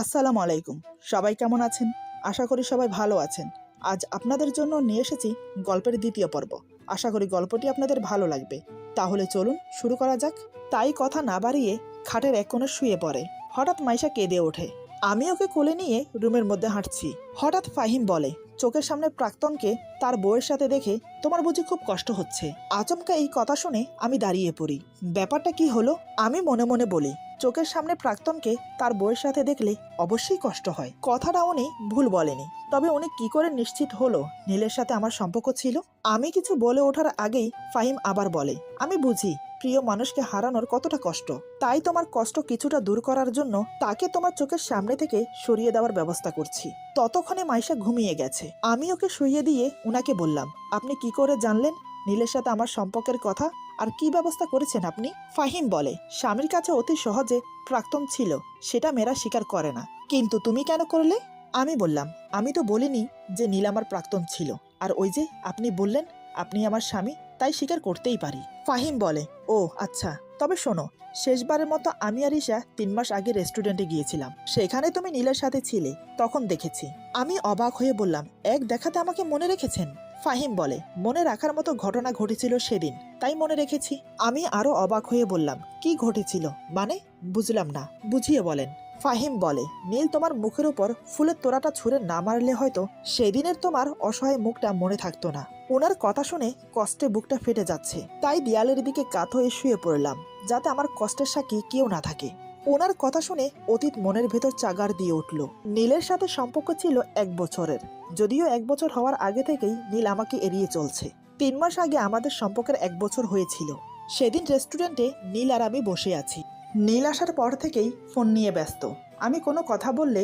আসসালামু আলাইকুম। সবাই কেমন আছেন? আশা করি সবাই ভালো আছেন। আজ আপনাদের জন্য নিয়ে এসেছি গল্পের দ্বিতীয় পর্ব। আশা করি গল্পটি আপনাদের ভালো লাগবে। তাহলে চলুন শুরু করা যাক। তাই কথা না বাড়িয়ে খাটের এক কোণে শুয়ে পড়ে। হঠাৎ মাইশা কেঁদে ওঠে। আমি ওকে কোলে নিয়ে রুমের মধ্যে হাঁটছি। হঠাৎ ফাহিম বলে, চোখের সামনে প্রাক্তনকে তার বউয়ের সাথে দেখে তোমার বুঝি খুব কষ্ট হচ্ছে। আচমকা এই কথা শুনে আমি দাঁড়িয়ে পড়ি। ব্যাপারটা কি হলো? আমি মনে মনে বলি, চোখের সামনে প্রাক্তনকে তার বউয়ের সাথে দেখলে অবশ্যই কষ্ট হয়। কথাটা উনি ভুল বলেনি, তবে উনি কি করে নিশ্চিত হলো নীলের সাথে আমার সম্পর্ক ছিল? আমি কিছু বলে ওঠার আগেই ফাহিম আবার বলে, আমি বুঝি প্রিয় মানুষকে হারানোর কতটা কষ্ট। তাই তোমার কষ্ট কিছুটা দূর করার জন্য তাকে তোমার চোখের সামনে থেকে সরিয়ে দেওয়ার ব্যবস্থা করছি। ততক্ষণে মাইশা ঘুমিয়ে গেছে। আমি ওকে শুইয়ে দিয়ে উনাকে বললাম, আপনি কি করে জানলেন নীলের সাথে আমার সম্পর্কের কথা, আর কি ব্যবস্থা করেছেন আপনি? ফাহিম বলে, স্বামীর কাছে অতি সহজে প্রাক্তন ছিল, সেটা মেয়েরা স্বীকার করে না। কিন্তু তুমি কেন করলে? আমি বললাম, আমি তো বলিনি যে নীল আমার প্রাক্তন ছিল। আর ওই যে আপনি বললেন আপনি আমার স্বামী, তাই স্বীকার করতেই পারি। ফাহিম বলে, ও আচ্ছা, তবে শোনো, শেষবারের মতো আমি আর ঈশা 3 মাস আগে রেস্টুরেন্টে গিয়েছিলাম। সেখানে তুমি নীলের সাথে ছিলে, তখন দেখেছি। আমি অবাক হয়ে বললাম, এক দেখাতে আমাকে মনে রেখেছেন? ফাহিম বলে, মনে রাখার মতো ঘটনা ঘটেছিল সেদিন, তাই মনে রেখেছি। আমি আরো অবাক হয়ে বললাম, কি ঘটেছিল মানে? বুঝলাম না, বুঝিয়ে বলেন। ফাহিম বলে, নীল তোমার মুখের উপর ফুলের তোড়াটা ছুঁড়ে না মারলে হয়তো সেদিনের তোমার অসহায় মুখটা মনে থাকতো না। ওনার কথা শুনে কষ্টে বুকটা ফেটে যাচ্ছে, তাই দেয়ালের দিকে কাত হয়ে শুয়ে পড়লাম, যাতে আমার কষ্টের সাক্ষী কেউ না থাকে। ওনার কথা শুনে অতীত মনের ভেতর চাগার দিয়ে উঠল। নীলের সাথে সম্পর্ক ছিল 1 বছরের, যদিও 1 বছর হওয়ার আগে থেকেই নীল আমাকে এড়িয়ে চলছে। 3 মাস আগে আমাদের সম্পর্কের 1 বছর হয়েছিল। সেদিন রেস্টুরেন্টে নীল আর আমি বসে আছি। নীল আসার পর থেকেই ফোন নিয়ে ব্যস্ত। আমি কোনো কথা বললে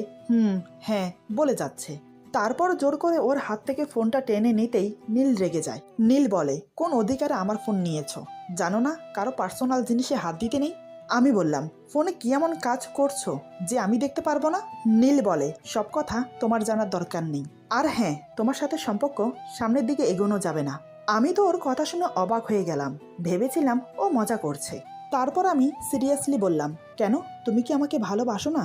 হ্যাঁ বলে যাচ্ছে। তারপর জোর করে ওর হাত থেকে ফোনটা টেনে নিতেই নীল রেগে যায়। নীল বলে, কোন অধিকারে আমার ফোন নিয়েছো? জানো না কারো পার্সোনাল জিনিসে হাত দিতে নেই? আমি বললাম, ফোনে কি এমন কাজ করছো যে আমি দেখতে পারবো না? নীল বলে, সব কথা তোমার জানার দরকার নেই। আর হ্যাঁ, তোমার সাথে সম্পর্ক সামনের দিকে এগোনো যাবে না। আমি তো ওর কথা শুনে অবাক হয়ে গেলাম। ভেবেছিলাম ও মজা করছে। তারপর আমি সিরিয়াসলি বললাম, কেন, তুমি কি আমাকে ভালোবাসো না?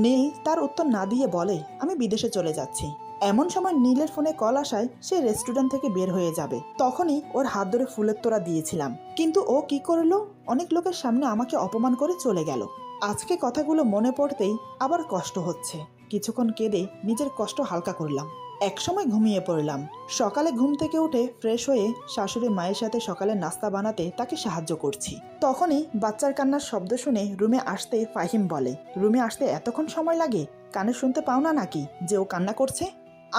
নীল তার উত্তর না দিয়ে বলে, আমি বিদেশে চলে যাচ্ছি। এমন সময় নীলের ফোনে কল আসায় সে রেস্টুরেন্ট থেকে বের হয়ে যাবে। তখনই ওর হাত ধরে ফুলের তোড়া দিয়েছিলাম, কিন্তু ও কি করলো, অনেক লোকের সামনে আমাকে অপমান করে চলে গেল। আজকে কথাগুলো মনে পড়তেই আবার কষ্ট হচ্ছে। কিছুক্ষণ কেঁদে নিজের কষ্ট হালকা করলাম। একসময় ঘুমিয়ে পড়লাম। সকালে ঘুম থেকে উঠে ফ্রেশ হয়ে শাশুড়ি মায়ের সাথে সকালে নাস্তা বানাতে তাকে সাহায্য করছি। তখনই বাচ্চার কান্নার শব্দ শুনে রুমে আসতে ফাহিম বলে, রুমে আসতে এতক্ষণ সময় লাগে? কানে শুনতে পাও না নাকি যে ও কান্না করছে?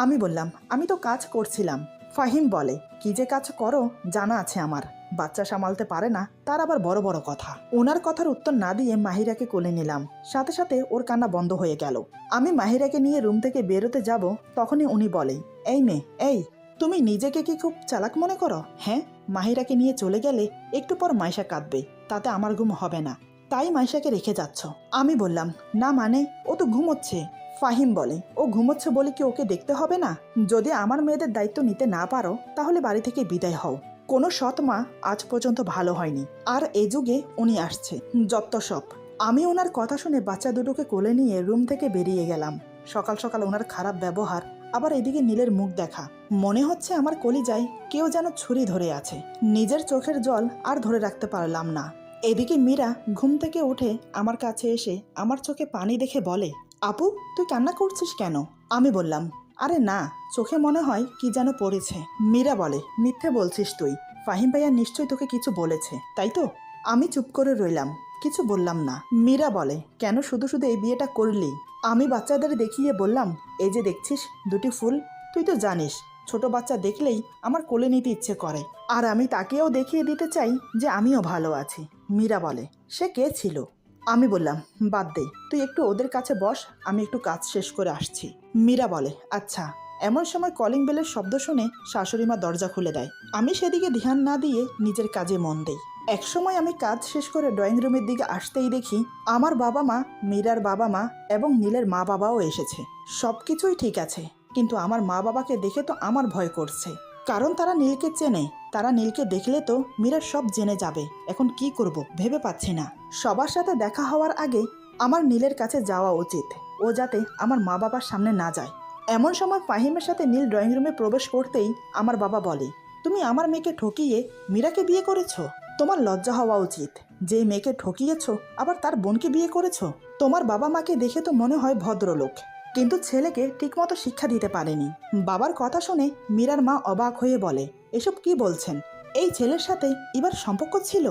আমি বললাম, আমি তো কাজ করছিলাম। ফাহিম বলে, কি যে কাজ করো জানা আছে আমার। বাচ্চা সামালতে পারে না, তার আবার বড় বড় কথা। ওনার কথার উত্তর না দিয়ে মাহিরাকে কোলে নিলাম। সাথে সাথে ওর কান্না বন্ধ হয়ে গেল। আমি মাহিরাকে নিয়ে রুম থেকে বেরোতে যাব, তখনই উনি বলে, এই মেয়ে, এই তুমি নিজেকে কি খুব চালাক মনে করো? হ্যাঁ, মাহিরাকে নিয়ে চলে গেলে একটু পর মাইশা কাঁদবে, তাতে আমার ঘুম হবে না, তাই মাইশাকে রেখে যাচ্ছ। আমি বললাম, না মানে, ও তো ঘুমোচ্ছে। ফাহিম বলে, ও ঘুমোচ্ছে বলে কি ওকে দেখতে হবে না? যদি আমার মেয়েদের দায়িত্ব নিতে না পারো, তাহলে বাড়ি থেকে বিদায় হও। কোনো সৎ মা আজ পর্যন্ত ভালো হয়নি, আর এ যুগে উনি আসছে, যত সব। আমি ওনার কথা শুনে বাচ্চা দুটোকে কোলে নিয়ে রুম থেকে বেরিয়ে গেলাম। সকাল সকাল ওনার খারাপ ব্যবহার, আবার এদিকে নীলের মুখ দেখা, মনে হচ্ছে আমার কলিজায় কেউ যেন ছুরি ধরে আছে। নিজের চোখের জল আর ধরে রাখতে পারলাম না। এদিকে মীরা ঘুম থেকে উঠে আমার কাছে এসে আমার চোখে পানি দেখে বলে, আপু, তুই কান্না করছিস কেন? আমি বললাম, আরে না, চোখে মনে হয় কি যেন পড়েছে। মীরা বলে, মিথ্যে বলছিস তুই, ফাহিম ভাইয়া নিশ্চয়ই তোকে কিছু বলেছে, তাই তো? আমি চুপ করে রইলাম, কিছু বললাম না। মীরা বলে, কেন শুধু শুধু এই বিয়েটা করলি? আমি বাচ্চাদের দেখিয়ে বললাম, এই যে দেখছিস 2টি ফুল, তুই তো জানিস ছোট বাচ্চা দেখলেই আমার কোলে নিতে ইচ্ছে করে, আর আমি তাকেও দেখিয়ে দিতে চাই যে আমিও ভালো আছি। মীরা বলে, সে কে ছিল? আমি বললাম, বাদ দে, তুই একটু ওদের কাছে বস, আমি একটু কাজ শেষ করে আসছি। মীরা বলে, আচ্ছা। এমন সময় কলিং বেলের শব্দ শুনে শাশুড়িমা দরজা খুলে দেয়। আমি সেদিকে ধ্যান না দিয়ে নিজের কাজে মন দেই। একসময় আমি কাজ শেষ করে ড্রয়িং রুমের দিকে আসতেই দেখি আমার বাবা মা, মীরার বাবা মা এবং নীলের মা বাবাও এসেছে। সবকিছুই ঠিক আছে, কিন্তু আমার মা বাবাকে দেখে তো আমার ভয় করছে, কারণ তারা নীলকে চেনে। তারা নীলকে দেখলে তো মীরা সব জেনে যাবে। এখন কি করব ভেবে পাচ্ছি না। সবার সাথে দেখা হওয়ার আগে আমার নীলের কাছে যাওয়া উচিত। ও যাতে আমার মা বাবার সামনে না যায়। এমন সময় ফাহিমের সাথে নীল ড্রয়িং রুমে প্রবেশ করতেই আমার বাবা বলে, তুমি আমার মেয়েকে ঠকিয়ে মীরাকে বিয়ে করেছো? তোমার লজ্জা হওয়া উচিত। যে মেয়েকে ঠকিয়েছো আবার তার বোনকে বিয়ে করেছো। তোমার বাবা মাকে দেখে তো মনে হয় ভদ্রলোক, কিন্তু ছেলেকে ঠিকমতো শিক্ষা দিতে পারেনি। বাবার কথা শুনে মীরার মা অবাক হয়ে বলে, এসব কি বলছেন? এই ছেলের সাথে ইবার সম্পর্ক ছিল?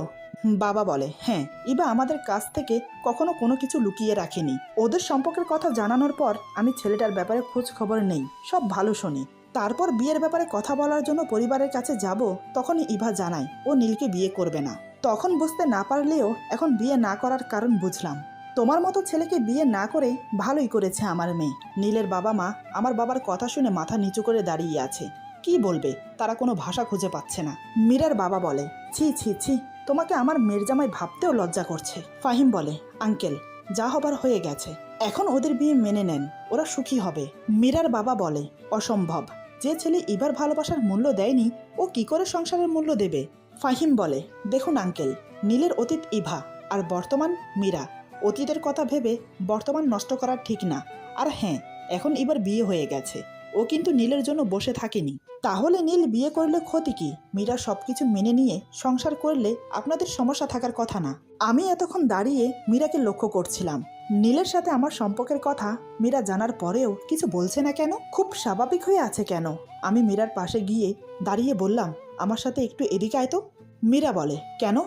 বাবা বলে, হ্যাঁ, ইবা আমাদের কাছ থেকে কখনো কোনো কিছু লুকিয়ে রাখেনি। ওদের সম্পর্কের কথা জানানোর পর আমি ছেলেটার ব্যাপারে খোঁজ খবর নেই, সব ভালো শুনি। তারপর বিয়ের ব্যাপারে কথা বলার জন্য পরিবারের কাছে যাব, তখনই ইভা জানায় ও নীলকে বিয়ে করবে না। তখন বুঝতে না পারলেও এখন বিয়ে না করার কারণ বুঝলাম। তোমার মতো ছেলেকে বিয়ে না করে ভালোই করেছে আমার মেয়ে। নীলের বাবা মা আমার বাবার কথা শুনে মাথা নিচু করে দাঁড়িয়ে আছে। কি বলবে, তারা কোনো ভাষা খুঁজে পাচ্ছে না। মীরার বাবা বলে, ছি ছি ছি, তোমাকে আমার মেয়ের জামাই ভাবতেও লজ্জা করছে। ফাহিম বলে, আঙ্কেল, যা হবার হয়ে গেছে, এখন ওদের বিয়ে মেনে নেন, ওরা সুখী হবে। মীরার বাবা বলে, অসম্ভব। যে ছেলে ইবার ভালোবাসার মূল্য দেয়নি, ও কি করে সংসারের মূল্য দেবে? ফাহিম বলে, দেখুন আঙ্কেল, নীলের অতীত ইভা আর বর্তমান মীরা। অতীতের কথা ভেবে বর্তমান নষ্ট করা ঠিক না। আর হ্যাঁ, এখন এবার বিয়ে হয়ে গেছে, ও কিন্তু নীলের জন্য বসে থাকেনি। তাহলে নীল বিয়ে করলে ক্ষতি কি? মীরা সবকিছু মেনে নিয়ে সংসার করলে আপনাদের সমস্যা থাকার কথা না। আমি এতক্ষণ দাঁড়িয়ে মীরাকে লক্ষ্য করছিলাম। নীলের সাথে আমার সম্পর্কের কথা মীরা জানার পরেও কিছু বলছে না কেন? খুব স্বাভাবিক হয়ে আছে কেন? আমি মীরার পাশে গিয়ে দাঁড়িয়ে বললাম, আমার সাথে একটু এদিকে আয় তো। মীরা বলে, কেন?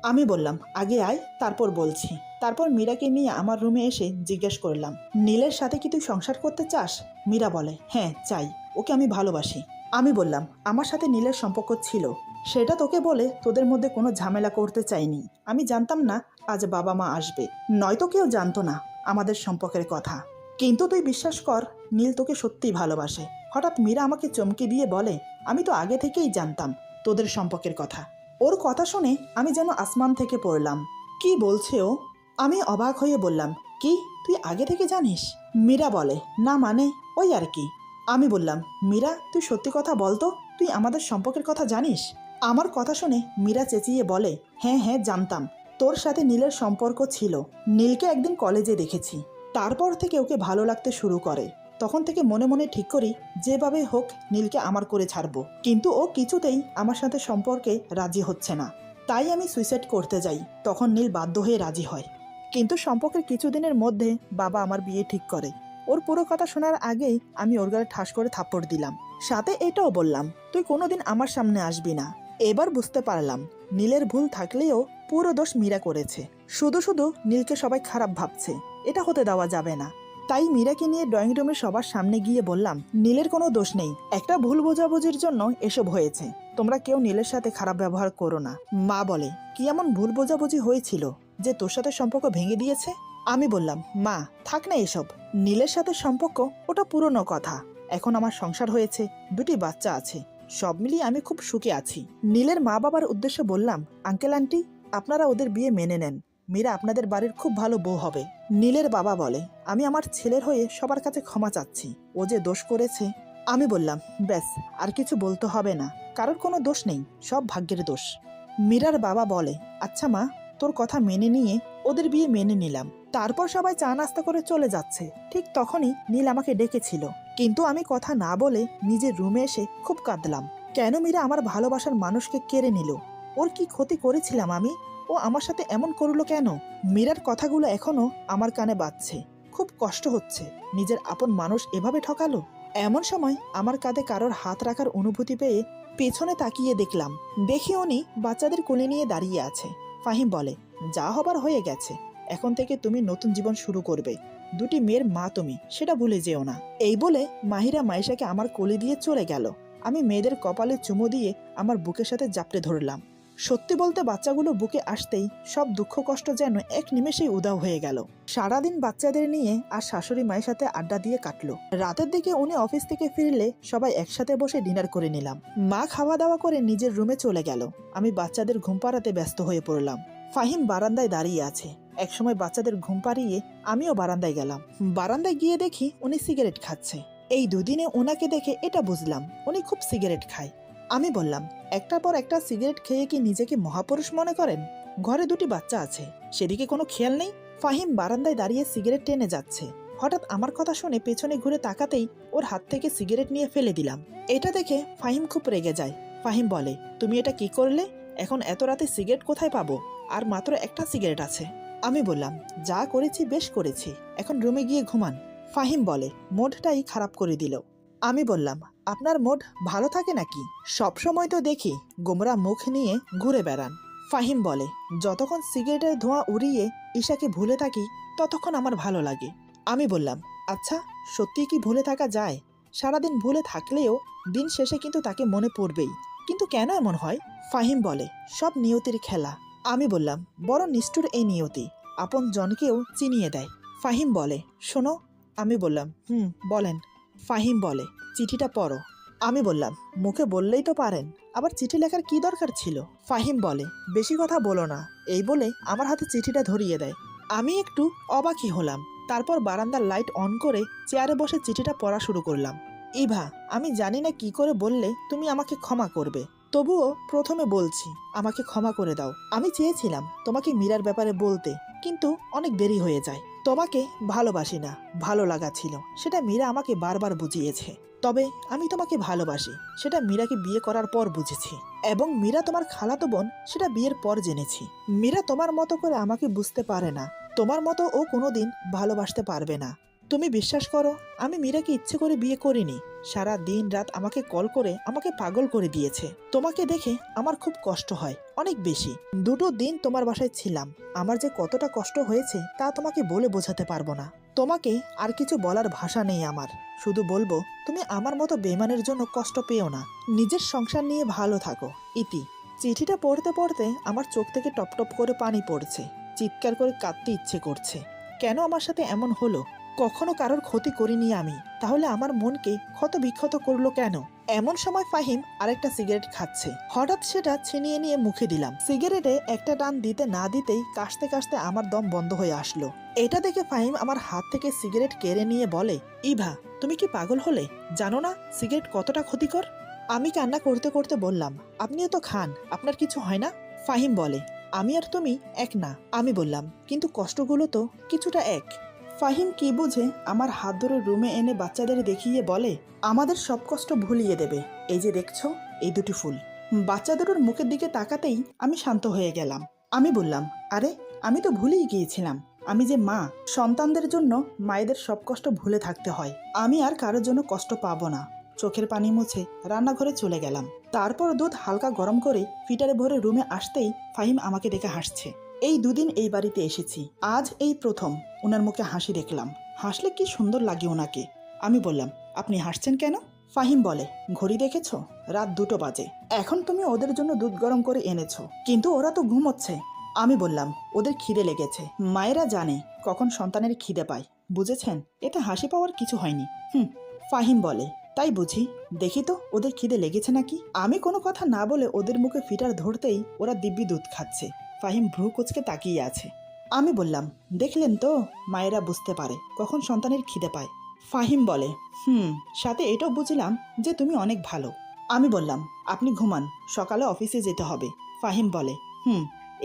আমি বললাম, আগে আয়, তারপর বলছি। তারপর মীরাকে নিয়ে আমার রুমে এসে জিজ্ঞেস করলাম, নীলের সাথে কি তুই সংসার করতে চাস? মীরা বলে, হ্যাঁ চাই, ওকে আমি ভালোবাসি। আমি বললাম, আমার সাথে নীলের সম্পর্ক ছিল, সেটা তোকে বলে তোদের মধ্যে কোনো ঝামেলা করতে চাইনি। আমি জানতাম না আজ বাবা মা আসবে, নয়তো কেউ জানতো না আমাদের সম্পর্কের কথা। কিন্তু তুই বিশ্বাস কর, নীল তোকে সত্যিই ভালোবাসে। হঠাৎ মীরা আমাকে চমকে দিয়ে বলে, আমি তো আগে থেকেই জানতাম তোদের সম্পর্কের কথা। ওর কথা শুনে আমি যেন আসমান থেকে পড়লাম। কি বলছে ও? আমি অবাক হয়ে বললাম, কি, তুই আগে থেকে জানিস? মীরা বলে, না মানে ওই আর কি। আমি বললাম, মীরা, তুই সত্যি কথা বলতো, তুই আমাদের সম্পর্কের কথা জানিস? আমার কথা শুনে মীরা চেঁচিয়ে বলে, হ্যাঁ হ্যাঁ জানতাম, তোর সাথে নীলের সম্পর্ক ছিল। নীলকে একদিন কলেজে দেখেছি, তারপর থেকে ওকে ভালো লাগতে শুরু করে। তখন থেকে মনে মনে ঠিক করি, যেভাবে হোক নীলকে আমার করে ছাড়বো। কিন্তু ও কিছুতেই আমার সাথে সম্পর্কে রাজি হচ্ছে না। তাই আমি সুইসাইড করতে যাই, তখন নীল বাধ্য হয়ে রাজি হয়। কিন্তু সম্পর্কের কিছুদিনের মধ্যে বাবা আমার বিয়ে ঠিক করে। ওর পুরো কথা শোনার আগেই আমি ওর গায়ে ঠাস করে থাপ্পড় দিলাম, সাথে এটাও বললাম, তুই কোনোদিন আমার সামনে আসবি না। এবার বুঝতে পারলাম নীলের ভুল থাকলেও পুরো দোষ মীরা করেছে। শুধু শুধু নীলকে সবাই খারাপ ভাবছে, এটা হতে দেওয়া যাবে না। তাই মীরাকে নিয়ে ড্রয়িং রুমের সবার সামনে গিয়ে বললাম, নীলের কোনো দোষ নেই, একটা ভুল বোঝাবুঝির জন্য এসব হয়েছে। তোমরা কেউ নীলের সাথে খারাপ ব্যবহার করো না। মা বলে, কি এমন ভুল বোঝাবুঝি হয়েছিল যে তোর সাথে সম্পর্ক ভেঙে দিয়েছে? আমি বললাম, মা থাক না এসব, নীলের সাথে সম্পর্ক ওটা পুরনো কথা। এখন আমার সংসার হয়েছে, দুটি বাচ্চা আছে, সব মিলিয়ে আমি খুব সুখে আছি। নীলের মা বাবার উদ্দেশ্যে বললাম, আঙ্কেল আন্টি, আপনারা ওদের বিয়ে মেনে নেন, মীরা আপনাদের বাড়ির খুব ভালো বউ হবে। নীলের বাবা বলে, আমি আমার ছেলের হয়ে সবার কাছে ক্ষমা চাচ্ছি, ও যে দোষ করেছে। আমি বললাম, ব্যাস, আর কিছু বলতে হবে না, কারোর কোনো দোষ নেই, সব ভাগ্যের দোষ। মীরার বাবা বলে, আচ্ছা মা, তোর কথা মেনে নিয়ে ওদের বিয়ে মেনে নিলাম। তারপর সবাই চা নাস্তা করে চলে যাচ্ছে, ঠিক তখনই নীল আমাকে ডেকেছিল, কিন্তু আমি কথা না বলে নিজের রুমে এসে খুব কাঁদলাম। কেন মীরা আমার ভালোবাসার মানুষকে কেড়ে নিল? ওর কি ক্ষতি করেছিলাম আমি? ও আমার সাথে এমন করলো কেন? মীরার কথাগুলো এখনো আমার কানে বাজছে। খুব কষ্ট হচ্ছে, নিজের আপন মানুষ এভাবে ঠকালো। এমন সময় আমার কাঁধে কারোর হাত রাখার অনুভূতি পেয়ে পেছনে তাকিয়ে দেখলাম, দেখি উনি বাচ্চাদের কোলে নিয়ে দাঁড়িয়ে আছে। ফাহিম বলে, যা হবার হয়ে গেছে, এখন থেকে তুমি নতুন জীবন শুরু করবে, দুটি মেয়ের মা তুমি, সেটা ভুলে যেও না। এই বলে মাহিরা মাইশাকে আমার কোলে দিয়ে চলে গেল। আমি মেয়েদের কপালে চুমো দিয়ে আমার বুকের সাথে জাপটে ধরলাম। সত্যি বলতে বাচ্চাগুলো বুকে আসতেই সব দুঃখ কষ্ট যেন এক নিমেষেই উধাও হয়ে গেল। সারাদিন বাচ্চাদের নিয়ে আর শাশুড়ি মায়ের সাথে আড্ডা দিয়ে কাটলো। রাতের দিকে উনি অফিস থেকে ফিরলে সবাই একসাথে বসে ডিনার করে নিলাম। মা খাওয়া দাওয়া করে নিজের রুমে চলে গেল। আমি বাচ্চাদের ঘুম পাড়াতে ব্যস্ত হয়ে পড়লাম। ফাহিম বারান্দায় দাঁড়িয়ে আছে। একসময় বাচ্চাদের ঘুম পাড়িয়ে আমিও বারান্দায় গেলাম। বারান্দায় গিয়ে দেখি উনি সিগারেট খাচ্ছে। এই দুদিনে ওনাকে দেখে এটা বুঝলাম উনি খুব সিগারেট খায়। আমি বললাম, একটার পর একটা সিগারেট খেয়ে কি নিজেকে মহাপুরুষ মনে করেন? ঘরে দুটি বাচ্চা আছে, সেদিকে কোনো খেয়াল নেই। ফাহিম বারান্দায় দাঁড়িয়ে সিগারেট টেনে যাচ্ছে। হঠাৎ আমার কথা শুনে পেছনে ঘুরে তাকাতেই ওর হাত থেকে সিগারেট নিয়ে ফেলে দিলাম। এটা দেখে ফাহিম খুব রেগে যায়। ফাহিম বলে, তুমি এটা কি করলে? এখন এত রাতে সিগারেট কোথায় পাবো? আর মাত্র একটা সিগারেট আছে। আমি বললাম, যা করেছি বেশ করেছি, এখন রুমে গিয়ে ঘুমান। ফাহিম বলে, মুডটাই খারাপ করে দিল। আমি বললাম, আপনার মুড ভালো থাকে নাকি? সবসময় তো দেখি গোমরা মুখ নিয়ে ঘুরে বেড়ান। ফাহিম বলে, যতক্ষণ সিগারেটের ধোঁয়া উড়িয়ে ঈশাকে ভুলে থাকি ততক্ষণ আমার ভালো লাগে। আমি বললাম, আচ্ছা সত্যি কি ভুলে থাকা যায়? সারাদিন ভুলে থাকলেও দিন শেষে কিন্তু তাকে মনে পড়বেই, কিন্তু কেন এমন হয়? ফাহিম বলে, সব নিয়তির খেলা। আমি বললাম, বড় নিষ্ঠুর এই নিয়তি, আপন জনকেও চিনিয়ে দেয়। ফাহিম বলে, শোনো। আমি বললাম, বলেন। ফাহিম বলে, চিঠিটা পড়ো। আমি বললাম, মুখে বললেই তো পারেন, আবার চিঠি লেখার কি দরকার ছিল? ফাহিম বলে, বেশি কথা বলো না, এই বলে আমার হাতে চিঠিটা ধরিয়ে দেয়। আমি একটু অবাকই হলাম। তারপর বারান্দার লাইট অন করে চেয়ারে বসে চিঠিটা পড়া শুরু করলাম। ইভা, আমি জানি না কি করে বললে তুমি আমাকে ক্ষমা করবে, তবুও প্রথমে বলছি, আমাকে ক্ষমা করে দাও। আমি চেয়েছিলাম তোমাকে মীরার ব্যাপারে বলতে, কিন্তু অনেক দেরি হয়ে যায়। তোমাকে ভালোবাসি না, ভালো লাগা ছিল, সেটা মীরা আমাকে বারবার বুঝিয়েছে। তবে আমি তোমাকে ভালোবাসি, সেটা মীরাকে বিয়ে করার পর বুঝেছি, এবং মীরা তোমার খালাতো বোন সেটা বিয়ের পর জেনেছি। মীরা তোমার মতো করে আমাকে বুঝতে পারে না, তোমার মতো ও কোনোদিন ভালোবাসতে পারবে না। তুমি বিশ্বাস করো, আমি মীরাকে ইচ্ছে করে বিয়ে করিনি। সারা দিন রাত আমাকে কল করে আমাকে পাগল করে দিয়েছে। তোমাকে দেখে আমার খুব কষ্ট হয়, অনেক বেশি। 2 দিন তোমার বাসায় ছিলাম, আমার যে কতটা কষ্ট হয়েছে তা তোমাকে বলে বোঝাতে পারবো না। তোমাকে আর কিছু বলার ভাষা নেই আমার, শুধু বলবো তুমি আমার মতো বেমানের জন্য কষ্ট পেও না, নিজের সংসার নিয়ে ভালো থাকো। ইতি। চিঠিটা পড়তে পড়তে আমার চোখ থেকে টপ টপ করে পানি পড়ছে, চিৎকার করে কাঁদতে ইচ্ছে করছে। কেন আমার সাথে এমন হলো? কখনো কারোর ক্ষতি করিনি আমি, তাহলে আমার মনকে ক্ষত বিক্ষত করলো কেন? এমন সময় ফাহিম আরেকটা সিগারেট খাচ্ছে, হঠাৎ সেটা ছিনিয়ে নিয়ে মুখে দিলাম। সিগারেটে একটা টান দিতে না দিতেই কাশতে কাশতে আমার দম বন্ধ হয়ে আসলো। এটা দেখে ফাহিম আমার হাত থেকে সিগারেট কেড়ে নিয়ে বলে, ইভা, তুমি কি পাগল হলে? জানো না সিগারেট কতটা ক্ষতিকর? আমি কান্না করতে করতে বললাম, আপনিও তো খান, আপনার কিছু হয় না? ফাহিম বলে, আমি আর তুমি এক না। আমি বললাম, কিন্তু কষ্টগুলো তো কিছুটা এক। ফাহিম কি বুঝে আমার হাত ধরে রুমে এনে বাচ্চাদের দেখিয়ে বলে, আমাদের সব কষ্ট ভুলিয়ে দেবে, এই যে দেখছো এই 2টি ফুল। বাচ্চাদের মুখের দিকে তাকাতেই আমি শান্ত হয়ে গেলাম। আমি বললাম, আরে আমি তো ভুলেই গিয়েছিলাম, আমি যে মা, সন্তানদের জন্য মায়েদের সব কষ্ট ভুলে থাকতে হয়। আমি আর কারোর জন্য কষ্ট পাবো না। চোখের পানি মুছে রান্নাঘরে চলে গেলাম। তারপর দুধ হালকা গরম করে ফিটারে ভরে রুমে আসতেই ফাহিম আমাকে দেখে হাসছে। এই 2 দিন এই বাড়িতে এসেছি, আজ এই প্রথম ওনার মুখে হাসি দেখলাম। হাসলে কি সুন্দর লাগে ওনাকে। আমি বললাম, আপনি হাসছেন কেন? ফাহিম বলে, ঘড়ি দেখেছো, রাত 2টো বাজে। এখন তুমি ওদের জন্য দুধ গরম করে এনেছো, কিন্তু ওরা তো ঘুমোচ্ছে। আমি বললাম, ওদের খিদে লেগেছে, মায়েরা জানে কখন সন্তানের খিদে পায়, বুঝেছেন? এতে হাসি পাওয়ার কিছু হয়নি। ফাহিম বলে, তাই বুঝি, দেখি তো ওদের খিদে লেগেছে নাকি। আমি কোনো কথা না বলে ওদের মুখে ফিটার ধরতেই ওরা দিব্যি দুধ খাচ্ছে। ফাহিম ভ্রু কুঁচকে তাকিয়ে আছে। আমি বললাম, দেখলেন তো, মায়েরা বুঝতে পারে কখন সন্তানের খিদে পায়। ফাহিম বলে, সাথে এটাও বুঝলাম যে তুমি অনেক ভালো। আমি বললাম, আপনি ঘুমান, সকালে অফিসে যেতে হবে। ফাহিম বলে,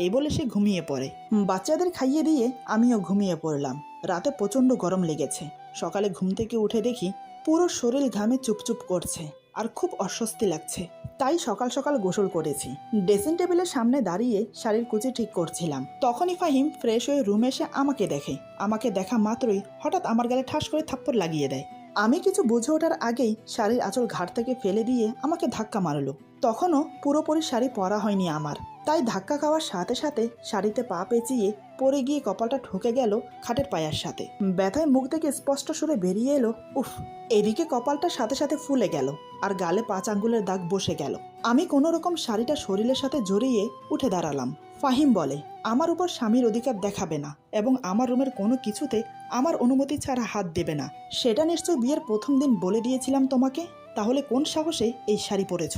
এই বলে সে ঘুমিয়ে পড়ে। বাচ্চাদের খাইয়ে দিয়ে আমিও ঘুমিয়ে পড়লাম। রাতে প্রচণ্ড গরম লেগেছে। সকালে ঘুম থেকে উঠে দেখি পুরো শরীর ঘামে চুপচুপ করছে আর খুব অস্বস্তি লাগছে। তাই সকাল সকাল গোসল করেছি। ড্রেসিং টেবিলের সামনে দাঁড়িয়ে শাড়ির কুচি ঠিক করছিলাম। তখনই ফাহিম ফ্রেশ হয়ে রুমে এসে আমাকে দেখে। আমাকে দেখা মাত্রই হঠাৎ আমার গালে ঠাস করে থাপ্পড় লাগিয়ে দেয়। আমি কিছু বুঝে ওঠার আগেই শাড়ির আঁচল ঘাট থেকে ফেলে দিয়ে আমাকে ধাক্কা মারলো। তখনও পুরোপুরি শাড়ি পরা হয়নি আমার, তাই ধাক্কা খাওয়ার সাথে সাথে শাড়িতে পা পেঁচিয়ে পড়ে গিয়ে কপালটা ঠুকে গেল খাটের পায়ার সাথে। ব্যথায় মুখ থেকে স্পষ্ট সুরে বেরিয়ে এলো, উফ। এদিকে কপালটার সাথে সাথে ফুলে গেল আর গালে 5 আঙ্গুলের দাগ বসে গেল। আমি কোনো রকম শাড়িটা শরীরের সাথে জড়িয়ে উঠে দাঁড়ালাম। ফাহিম বলে, আমার উপর স্বামীর অধিকার দেখাবে না এবং আমার রুমের কোনো কিছুতে আমার অনুমতি ছাড়া হাত দেবে না। সেটা নিশ্চয় বিয়ের প্রথম দিন বলে দিয়েছিলাম তোমাকে, তাহলে কোন সাহসে এই শাড়ি পরেছ?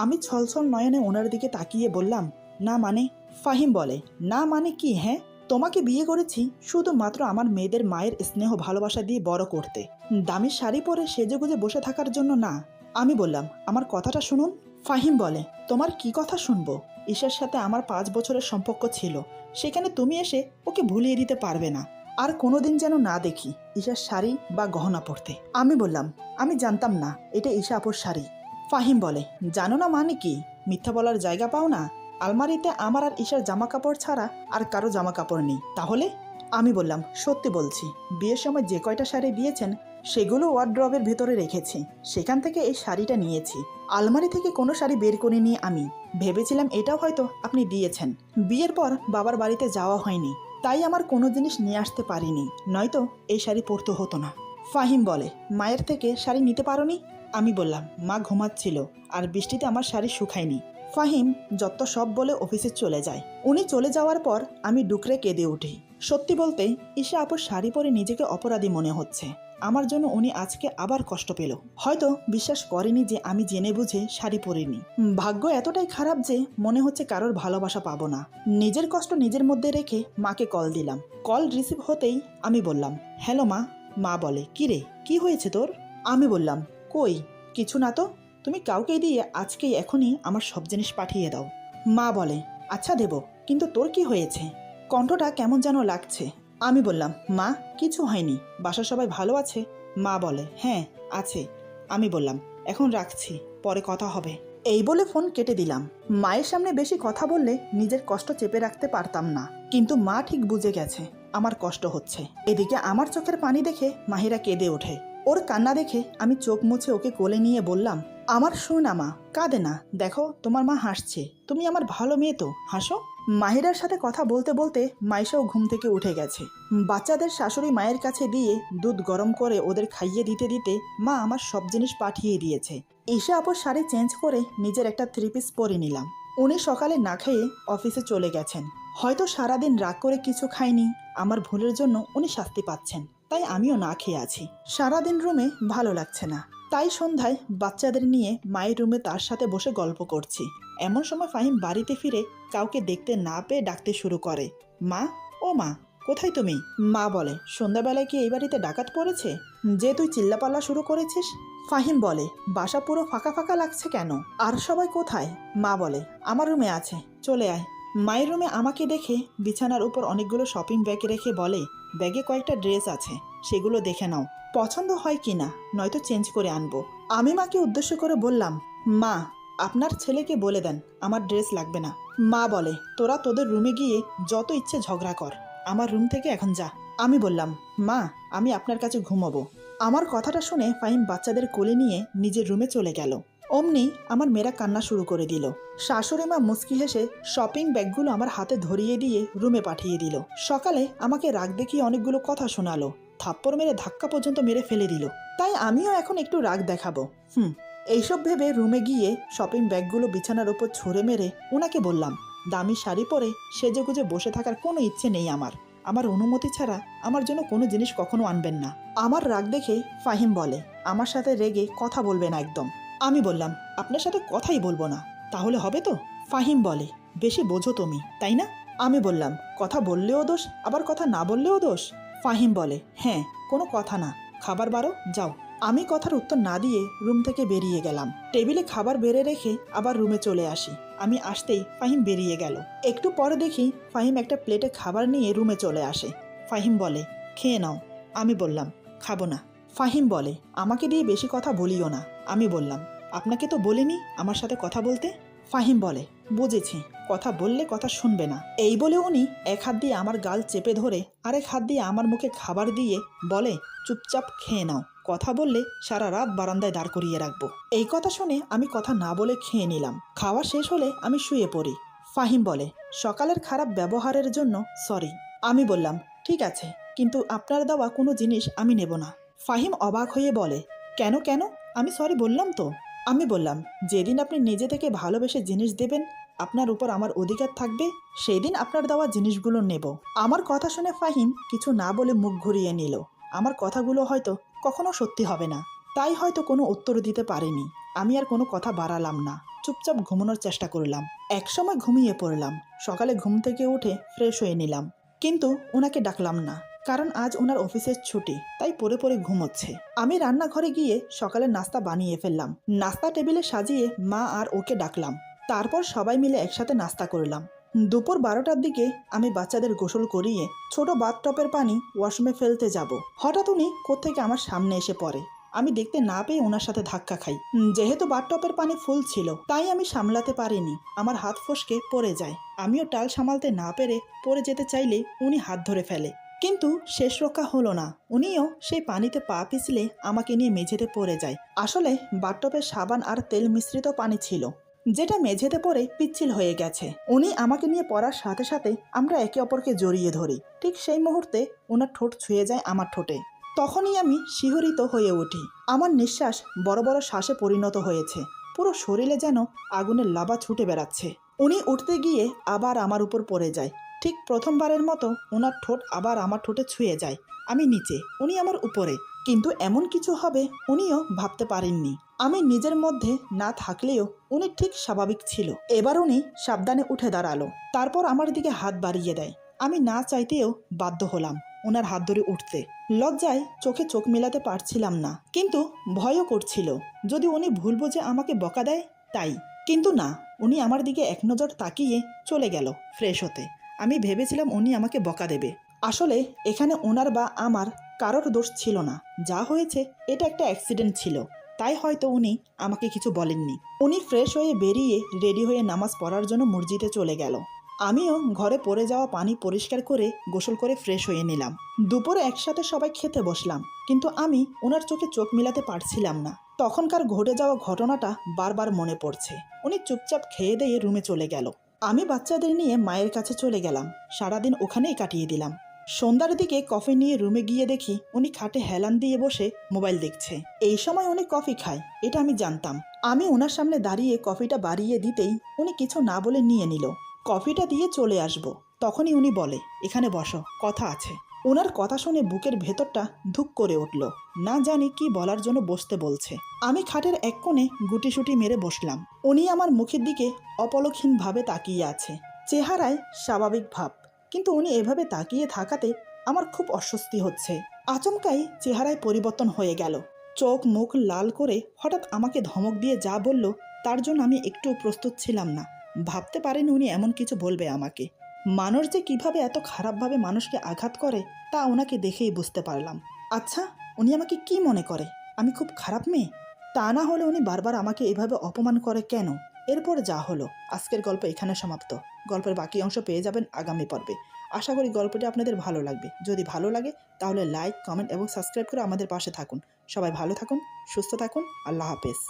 আমি ছলছল নয়নে ওনার দিকে তাকিয়ে বললাম, না মানে? ফাহিম বলে, না মানে কি? হ্যাঁ, তোমাকে বিয়ে করেছি শুধুমাত্র আমার মেয়েদের মায়ের স্নেহ ভালোবাসা দিয়ে বড় করতে, দামি শাড়ি পরে সেজেগুজে বসে থাকার জন্য না। আমি বললাম, আমার কথাটা শুনুন। ফাহিম বলে, তোমার কি কথা শুনবো? ঈশার সাথে আমার 5 বছরের সম্পর্ক ছিল, সেখানে তুমি এসে ওকে ভুলিয়ে দিতে পারবে না। আর কোনোদিন যেন না দেখি ঈশার শাড়ি বা গহনা পরতে। আমি বললাম, আমি জানতাম না এটা ঈশা আপুর শাড়ি। ফাহিম বলে, জানো না মানে কি? মিথ্যা বলার জায়গা পাও না? আলমারিতে আমার আর ঈশার জামা কাপড় ছাড়া আর কারো জামা কাপড় নেই। তাহলে? আমি বললাম, সত্যি বলছি, বিয়ের সময় যে কয়টা শাড়ি দিয়েছেন সেগুলো ওয়ার্ড্রবের ভেতরে রেখেছি, সেখান থেকে এই শাড়িটা নিয়েছি। আলমারি থেকে কোনো শাড়ি বের করে নিয়ে আমি ভেবেছিলাম এটাও হয়তো আপনি দিয়েছেন। বিয়ের পর বাবার বাড়িতে যাওয়া হয়নি, তাই আমার কোনো জিনিস নিয়ে আসতে পারিনি, নয়তো এই শাড়ি পরতে হতো না। ফাহিম বলে, মায়ের থেকে শাড়ি নিতে পারোনি? আমি বললাম, মা ঘুমাচ্ছিল আর বৃষ্টিতে আমার শাড়ি শুকায়নি। ফাহিম যত সব বলে অফিসে চলে যায়। উনি চলে যাওয়ার পর আমি ডুকরে কেঁদে উঠি। সত্যি বলতে ঈশা আপুর শাড়ি পরে নিজেকে অপরাধী মনে হচ্ছে। আমার জন্য উনি আজকে আবার কষ্ট পেল। হয়তো বিশ্বাস করেনি যে আমি জেনে বুঝে শাড়ি পরিনি। ভাগ্য এতটাই খারাপ যে মনে হচ্ছে কারোর ভালোবাসা পাবো না। নিজের কষ্ট নিজের মধ্যে রেখে মাকে কল দিলাম। কল রিসিভ হতেই আমি বললাম, হ্যালো মা। মা বলে, কি রে, কি হয়েছে তোর? আমি বললাম, কই কিছু না তো, তুমি কাউকে দিয়ে আজকেই এখনই আমার সব জিনিস পাঠিয়ে দাও। মা বলে, আচ্ছা দেব, কিন্তু তোর কি হয়েছে? কণ্ঠটা কেমন যেন লাগছে। আমি বললাম, মা কিছু হয়নি, বাসার সবাই ভালো আছে? মা বলে, হ্যাঁ আছে। আমি বললাম, এখন রাখছি, পরে কথা হবে। এই বলে ফোন কেটে দিলাম। মায়ের সামনে বেশি কথা বললে নিজের কষ্ট চেপে রাখতে পারতাম না, কিন্তু মা ঠিক বুঝে গেছে আমার কষ্ট হচ্ছে। এদিকে আমার চোখের পানি দেখে মাহিরা কেঁদে ওঠে। ওর কান্না দেখে আমি চোখ মুছে ওকে কোলে নিয়ে বললাম, আমার শোনা মা, কাঁদে না, দেখো তোমার মা হাসছে, তুমি আমার ভালো মেয়ে তো, হাসো। মাহিরার সাথে কথা বলতে বলতে মাইশাও ঘুম থেকে উঠে গেছে। বাচ্চাদের শাশুড়ি মায়ের কাছে দিয়ে দুধ গরম করে ওদের খাইয়ে দিতে দিতে মা আমার সব জিনিস পাঠিয়ে দিয়েছে। ঈশা আপুর শাড়ি চেঞ্জ করে নিজের একটা 3 পিস পরে নিলাম। উনি সকালে না খেয়ে অফিসে চলে গেছেন। হয়তো সারাদিন রাগ করে কিছু খাইনি, আমার ভুলের জন্য উনি শাস্তি পাচ্ছেন, তাই আমিও না খেয়ে আছি। সারাদিন রুমে ভালো লাগছে না, তাই সন্ধ্যায় বাচ্চাদের নিয়ে মায়ের রুমে তার সাথে বসে গল্প করছি। এমন সময় ফাহিম বাড়িতে ফিরে কাউকে দেখতে না পেয়ে ডাকতে শুরু করে, মা, ও মা, কোথায় তুমি? মা বলে, সন্ধ্যাবেলায় কি এই বাড়িতে ডাকাত পড়েছে যে তুই চিল্লাপাল্লা শুরু করেছিস? ফাহিম বলে, বাসা পুরো ফাঁকা ফাঁকা লাগছে কেন? আর সবাই কোথায়? মা বলে, আমার রুমে আছে, চলে আয়। মায়ের রুমে আমাকে দেখে বিছানার উপর অনেকগুলো শপিং ব্যাগ রেখে বলে, ব্যাগে কয়েকটা ড্রেস আছে, সেগুলো দেখে নাও, পছন্দ হয় কিনা, নয়তো চেঞ্জ করে আনবো। আমি মাকে উদ্দেশ্য করে বললাম, মা, আপনার ছেলেকে বলে দেন আমার ড্রেস লাগবে না। মা বলে, তোরা তোদের রুমে গিয়ে যত ইচ্ছে ঝগড়া কর, আমার রুম থেকে এখন যা। আমি বললাম, মা, আমি আপনার কাছে ঘুমাবো। আমার কথাটা শুনে ফাহিম বাচ্চাদের কোলে নিয়ে নিজের রুমে চলে গেল। অমনি আমার মেয়েরা কান্না শুরু করে দিল। শাশুড়ি মা মুচকি হেসে শপিং ব্যাগগুলো আমার হাতে ধরিয়ে দিয়ে রুমে পাঠিয়ে দিল। সকালে আমাকে রাগ দেখিয়ে অনেকগুলো কথা শোনালো, থাপ্পড় মেরে ধাক্কা পর্যন্ত মেরে ফেলে দিল। তাই আমিও এখন একটু রাগ দেখাবো। এইসব ভেবে রুমে গিয়ে শপিং ব্যাগগুলো বিছানার উপর ছুঁড়ে মেরে ওনাকে বললাম, দামি শাড়ি পরে সেজেগুজে বসে থাকার কোনো ইচ্ছে নেই আমার। আমার অনুমতি ছাড়া আমার জন্য কোনো জিনিস কখনো আনবেন না। আমার রাগ দেখে ফাহিম বলে, আমার সাথে রেগে কথা বলবে না একদম। আমি বললাম, আপনার সাথে কথাই বলবো না, তাহলে হবে তো? ফাহিম বলে, বেশি বোঝো তুমি, তাই না? আমি বললাম, কথা বললেও দোষ, আবার কথা না বললেও দোষ? ফাহিম বলে, হ্যাঁ, কোনো কথা না, খাবার বারো, যাও। আমি কথার উত্তর না দিয়ে রুম থেকে বেরিয়ে গেলাম। টেবিলে খাবার বেড়ে রেখে আবার রুমে চলে আসি। আমি আসতেই ফাহিম বেরিয়ে গেল। একটু পরে দেখি ফাহিম একটা প্লেটে খাবার নিয়ে রুমে চলে আসে। ফাহিম বলে, খেয়ে নাও। আমি বললাম, খাবো না। ফাহিম বলে, আমাকে দিয়ে বেশি কথা বলিও না। আমি বললাম, আপনাকে তো বলিনি আমার সাথে কথা বলতে। ফাহিম বলে, বুঝেছি, কথা বললে কথা শুনবে না। এই বলে উনি এক হাত দিয়ে আমার গাল চেপে ধরে আরেক হাত দিয়ে আমার মুখে খাবার দিয়ে বলে, চুপচাপ খেয়ে নাও, কথা বললে সারা রাত বারান্দায় দাঁড় করিয়ে রাখবো। এই কথা শুনে আমি কথা না বলে খেয়ে নিলাম। খাওয়া শেষ হলে আমি শুয়ে পড়ি। ফাহিম বলে, সকালের খারাপ ব্যবহারের জন্য সরি। আমি বললাম, ঠিক আছে, কিন্তু আপনার দেওয়া কোনো জিনিস আমি নেব না। ফাহিম অবাক হয়ে বলে, কেন কেন? আমি সরি বললাম তো। আমি বললাম, যেদিন আপনি নিজে থেকে ভালোবেসে জিনিস দেবেন, আপনার উপর আমার অধিকার থাকবে, সেই দিন আপনার দেওয়া জিনিসগুলো নেব। আমার কথা শুনে ফাহিম কিছু না বলে মুখ ঘুরিয়ে নিল। আমার কথাগুলো হয়তো কখনো সত্যি হবে না, তাই হয়তো কোনো উত্তর দিতে পারিনি। আমি আর কোনো কথা বাড়ালাম না, চুপচাপ ঘুমানোর চেষ্টা করলাম। একসময় ঘুমিয়ে পড়লাম। সকালে ঘুম থেকে উঠে ফ্রেশ হয়ে নিলাম, কিন্তু ওনাকে ডাকলাম না, কারণ আজ ওনার অফিসের ছুটি, তাই পড়ে পড়ে ঘুমোচ্ছে। আমি রান্নাঘরে গিয়ে সকালের নাস্তা বানিয়ে ফেললাম। নাস্তা টেবিলে সাজিয়ে মা আর ওকে ডাকলাম। তারপর সবাই মিলে একসাথে নাস্তা করলাম। দুপুর 12টার দিকে আমি বাচ্চাদের গোসল করিয়ে ছোট বাথটবের পানি ওয়াশরুমে ফেলতে যাব। হঠাৎ উনি কোত্থেকে আমার সামনে এসে পড়ে। আমি দেখতে না পেয়ে ওনার সাথে ধাক্কা খাই। যেহেতু বাথটবের পানি ফুল ছিল তাই আমি সামলাতে পারিনি, আমার হাত ফসকে পড়ে যায়। আমিও টাল সামালতে না পেরে পড়ে যেতে চাইলে উনি হাত ধরে ফেলে, কিন্তু শেষ রক্ষা হলো না। উনিও সেই পানিতে পা পিছলে আমাকে নিয়ে মেঝেতে পড়ে যায়। আসলে বাথটবে সাবান আর তেল মিশ্রিত পানি ছিল, যেটা মেঝেতে পড়ে পিচ্ছিল হয়ে গেছে। উনি আমাকে নিয়ে পড়ার সাথে সাথে আমরা একে অপরকে জড়িয়ে ধরি। ঠিক সেই মুহূর্তে ওনার ঠোঁট ছুঁয়ে যায় আমার ঠোঁটে। তখনই আমি শিহরিত হয়ে উঠি। আমার নিঃশ্বাস বড় বড় শ্বাসে পরিণত হয়েছে। পুরো শরীরে যেন আগুনের লাভা ছুটে বেড়াচ্ছে। উনি উঠতে গিয়ে আবার আমার উপর পড়ে যায়। ঠিক প্রথমবারের মতো ওনার ঠোঁট আবার আমার ঠোঁটে ছুঁয়ে যায়। আমি নিচে, উনি আমার উপরে, কিন্তু এমন কিছু হবে উনিও ভাবতে পারেননি। আমি নিজের মধ্যে না থাকলেও উনি ঠিক স্বাভাবিক ছিল। এবার উনি সাবধানে উঠে দাঁড়ালো, তারপর আমার দিকে হাত বাড়িয়ে দেয়। আমি না চাইতেও বাধ্য হলাম ওনার হাত ধরে উঠতে। লজ্জায় চোখে চোখ মেলাতে পারছিলাম না, কিন্তু ভয়ও করছিল যদি উনি ভুল বুঝে আমাকে বকা দেয় তাই। কিন্তু না, উনি আমার দিকে এক নজর তাকিয়ে চলে গেল ফ্রেশ হতে। আমি ভেবেছিলাম উনি আমাকে বকা দেবে। আসলে এখানে ওনার বা আমার কারোর দোষ ছিল না। যা হয়েছে এটা একটা অ্যাক্সিডেন্ট ছিল, তাই হয়তো উনি আমাকে কিছু বলেননি। উনি ফ্রেশ হয়ে বেরিয়ে রেডি হয়ে নামাজ পড়ার জন্য মসজিদে চলে গেল। আমিও ঘরে পড়ে যাওয়া পানি পরিষ্কার করে গোসল করে ফ্রেশ হয়ে নিলাম। দুপুরে একসাথে সবাই খেতে বসলাম, কিন্তু আমি ওনার চোখে চোখ মিলাতে পারছিলাম না। তখনকার ঘটে যাওয়া ঘটনাটা বারবার মনে পড়ছে। উনি চুপচাপ খেয়ে দিয়ে রুমে চলে গেল। আমি বাচ্চাদের নিয়ে মায়ের কাছে চলে গেলাম। সারাদিন ওখানেই কাটিয়ে দিলাম। সন্ধ্যার দিকে কফি নিয়ে রুমে গিয়ে দেখি উনি খাটে হেলান দিয়ে বসে মোবাইল দেখছে। এই সময় উনি কফি খায়, এটা আমি জানতাম। আমি ওনার সামনে দাঁড়িয়ে কফিটা বাড়িয়ে দিতেই উনি কিছু না বলে নিয়ে নিল। কফিটা দিয়ে চলে আসবো, তখনই উনি বলে, এখানে বসো, কথা আছে। ওনার কথা শুনে বুকের ভেতরটা ধুক করে উঠল। না জানি কি বলার জন্য বসতে বলছে। আমি খাটের এক কোণে গুটিসুটি মেরে বসলাম। উনি আমার মুখের দিকে অপলকহীনভাবে তাকিয়ে আছে, চেহারায় স্বাভাবিক ভাব, কিন্তু উনি এভাবে তাকিয়ে থাকাতে আমার খুব অস্বস্তি হচ্ছে। আচমকাই চেহারায় পরিবর্তন হয়ে গেল। চোখ মুখ লাল করে হঠাৎ আমাকে ধমক দিয়ে যা বলল তার জন্য আমি একটু প্রস্তুত ছিলাম না। ভাবতে পারিনি উনি এমন কিছু বলবে আমাকে। মানুষ যে কিভাবে এত খারাপভাবে মানুষকে আঘাত করে তা ওনাকে দেখেই বুঝতে পারলাম। আচ্ছা, উনি আমাকে কি মনে করে? আমি খুব খারাপ মেয়ে? তা না হলে উনি বারবার আমাকে এভাবে অপমান করে কেন? এরপর যা হলো, আজকের গল্প এখানে সমাপ্ত। গল্পের বাকি অংশ পেয়ে যাবেন আগামী পর্বে। আশা করি গল্পটি আপনাদের ভালো লাগবে। যদি ভালো লাগে তাহলে লাইক, কমেন্ট এবং সাবস্ক্রাইব করে আমাদের পাশে থাকুন। সবাই ভালো থাকুন, সুস্থ থাকুন। আল্লাহ হাফেজ।